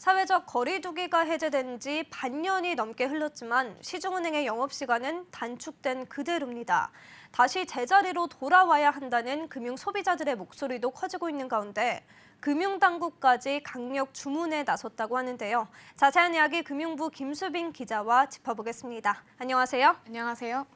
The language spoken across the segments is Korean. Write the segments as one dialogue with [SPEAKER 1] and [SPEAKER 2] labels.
[SPEAKER 1] 사회적 거리 두기가 해제된 지 반년이 넘게 흘렀지만 시중은행의 영업시간은 단축된 그대로입니다. 다시 제자리로 돌아와야 한다는 금융 소비자들의 목소리도 커지고 있는 가운데 금융당국까지 강력 주문에 나섰다고 하는데요. 자세한 이야기 금융부 김수빈 기자와 짚어보겠습니다. 안녕하세요.
[SPEAKER 2] 안녕하세요.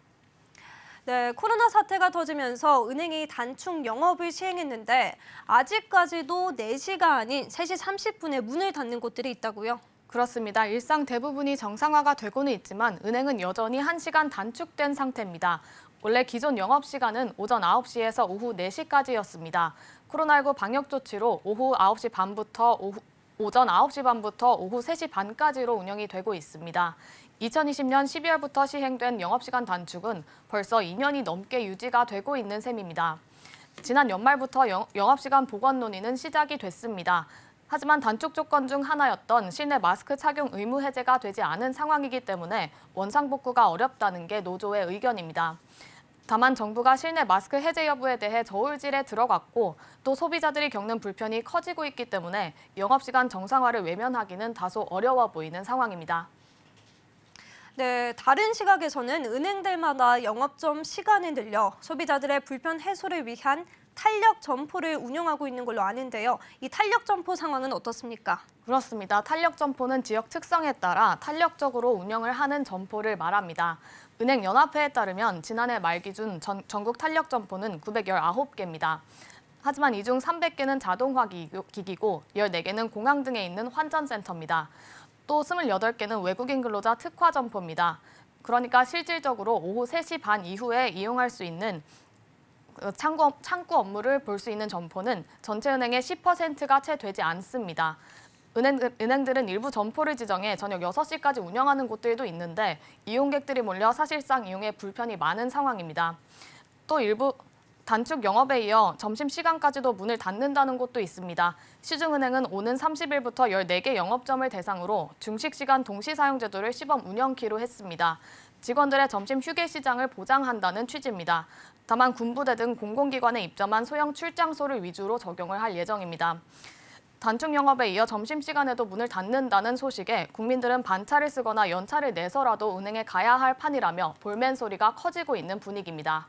[SPEAKER 1] 네, 코로나 사태가 터지면서 은행이 단축 영업을 시행했는데 아직까지도 4시가 아닌 3시 30분에 문을 닫는 곳들이 있다고요?
[SPEAKER 2] 그렇습니다. 일상 대부분이 정상화가 되고는 있지만 은행은 여전히 1시간 단축된 상태입니다. 원래 기존 영업시간은 오전 9시에서 오후 4시까지였습니다. 코로나19 방역 조치로 오후 9시 반부터 오전 9시 반부터 오후 3시 반까지로 운영이 되고 있습니다. 2020년 12월부터 시행된 영업시간 단축은 벌써 2년이 넘게 유지가 되고 있는 셈입니다. 지난 연말부터 영업시간 보건 논의는 시작이 됐습니다. 하지만 단축 조건 중 하나였던 실내 마스크 착용 의무 해제가 되지 않은 상황이기 때문에 원상복구가 어렵다는 게 노조의 의견입니다. 다만 정부가 실내 마스크 해제 여부에 대해 저울질에 들어갔고 또 소비자들이 겪는 불편이 커지고 있기 때문에 영업시간 정상화를 외면하기는 다소 어려워 보이는 상황입니다.
[SPEAKER 1] 네, 다른 시각에서는 은행들마다 영업점 시간을 늘려 소비자들의 불편 해소를 위한 탄력 점포를 운영하고 있는 걸로 아는데요. 이 탄력 점포 상황은 어떻습니까?
[SPEAKER 2] 그렇습니다. 탄력 점포는 지역 특성에 따라 탄력적으로 운영을 하는 점포를 말합니다. 은행연합회에 따르면 지난해 말 기준 전국 탄력 점포는 919개입니다. 하지만 이 중 300개는 자동화 기기고 14개는 공항 등에 있는 환전센터입니다. 또 28개는 외국인 근로자 특화 점포입니다. 그러니까 실질적으로 오후 3시 반 이후에 이용할 수 있는 창구 업무를 볼 수 있는 점포는 전체 은행의 10%가 채 되지 않습니다. 은행들은 일부 점포를 지정해 저녁 6시까지 운영하는 곳들도 있는데 이용객들이 몰려 사실상 이용에 불편이 많은 상황입니다. 또 일부 단축 영업에 이어 점심시간까지도 문을 닫는다는 곳도 있습니다. 시중은행은 오는 30일부터 14개 영업점을 대상으로 중식시간 동시사용 제도를 시범 운영키로 했습니다. 직원들의 점심 휴게 시장을 보장한다는 취지입니다. 다만 군부대 등 공공기관에 입점한 소형 출장소를 위주로 적용을 할 예정입니다. 단축 영업에 이어 점심시간에도 문을 닫는다는 소식에 국민들은 반차를 쓰거나 연차를 내서라도 은행에 가야 할 판이라며 볼멘 소리가 커지고 있는 분위기입니다.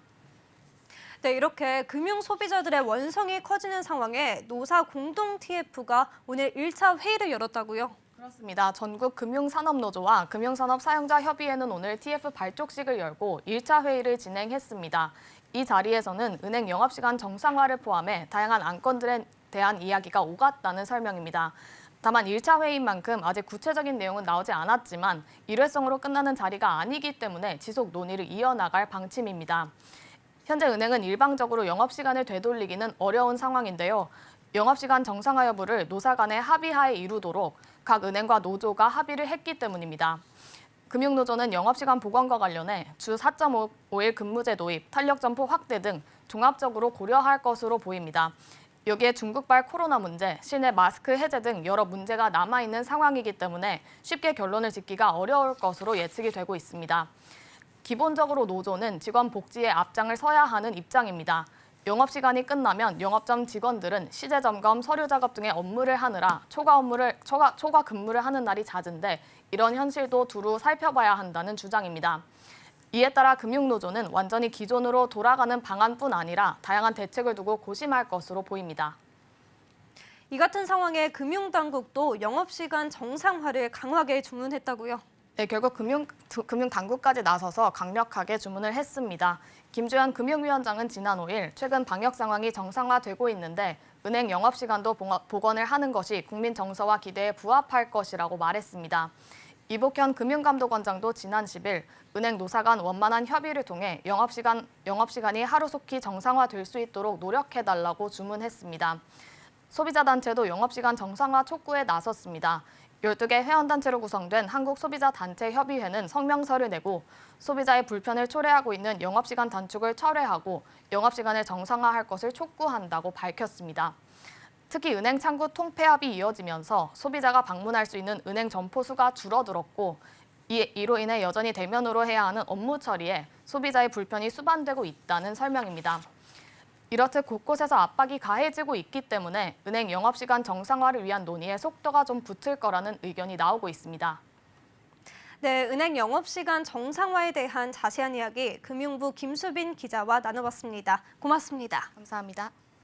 [SPEAKER 1] 네, 이렇게 금융 소비자들의 원성이 커지는 상황에 노사 공동 TF가 오늘 1차 회의를 열었다고요?
[SPEAKER 2] 그렇습니다. 전국 금융산업노조와 금융산업사용자협의회는 오늘 TF 발족식을 열고 1차 회의를 진행했습니다. 이 자리에서는 은행 영업시간 정상화를 포함해 다양한 안건들에 대한 이야기가 오갔다는 설명입니다. 다만 1차 회의인 만큼 아직 구체적인 내용은 나오지 않았지만 일회성으로 끝나는 자리가 아니기 때문에 지속 논의를 이어나갈 방침입니다. 현재 은행은 일방적으로 영업시간을 되돌리기는 어려운 상황인데요. 영업시간 정상화 여부를 노사 간의 합의하에 이루도록 각 은행과 노조가 합의를 했기 때문입니다. 금융노조는 영업시간 보건과 관련해 주 4.5일 근무제 도입, 탄력점포 확대 등 종합적으로 고려할 것으로 보입니다. 여기에 중국발 코로나 문제, 실내 마스크 해제 등 여러 문제가 남아있는 상황이기 때문에 쉽게 결론을 짓기가 어려울 것으로 예측이 되고 있습니다. 기본적으로 노조는 직원 복지에 앞장을 서야 하는 입장입니다. 영업시간이 끝나면 영업점 직원들은 시제 점검, 서류 작업 등의 업무를 하느라 초과 근무를 하는 날이 잦은데 이런 현실도 두루 살펴봐야 한다는 주장입니다. 이에 따라 금융노조는 완전히 기존으로 돌아가는 방안뿐 아니라 다양한 대책을 두고 고심할 것으로 보입니다.
[SPEAKER 1] 이 같은 상황에 금융당국도 영업시간 정상화를 강하게 주문했다고요?
[SPEAKER 2] 네, 결국 금융당국까지 나서서 강력하게 주문을 했습니다. 김주현 금융위원장은 지난 5일 최근 방역 상황이 정상화되고 있는데 은행 영업시간도 복원을 하는 것이 국민 정서와 기대에 부합할 것이라고 말했습니다. 이복현 금융감독원장도 지난 10일 은행 노사 간 원만한 협의를 통해 영업시간이 하루속히 정상화될 수 있도록 노력해달라고 주문했습니다. 소비자단체도 영업시간 정상화 촉구에 나섰습니다. 12개 회원단체로 구성된 한국소비자단체협의회는 성명서를 내고 소비자의 불편을 초래하고 있는 영업시간 단축을 철회하고 영업시간을 정상화할 것을 촉구한다고 밝혔습니다. 특히 은행 창구 통폐합이 이어지면서 소비자가 방문할 수 있는 은행 점포 수가 줄어들었고 이로 인해 여전히 대면으로 해야 하는 업무 처리에 소비자의 불편이 수반되고 있다는 설명입니다. 이렇듯 곳곳에서 압박이 가해지고 있기 때문에 은행 영업시간 정상화를 위한 논의에 속도가 좀 붙을 거라는 의견이 나오고 있습니다.
[SPEAKER 1] 네, 은행 영업시간 정상화에 대한 자세한 이야기 금융부 김수빈 기자와 나눠봤습니다. 고맙습니다.
[SPEAKER 2] 감사합니다.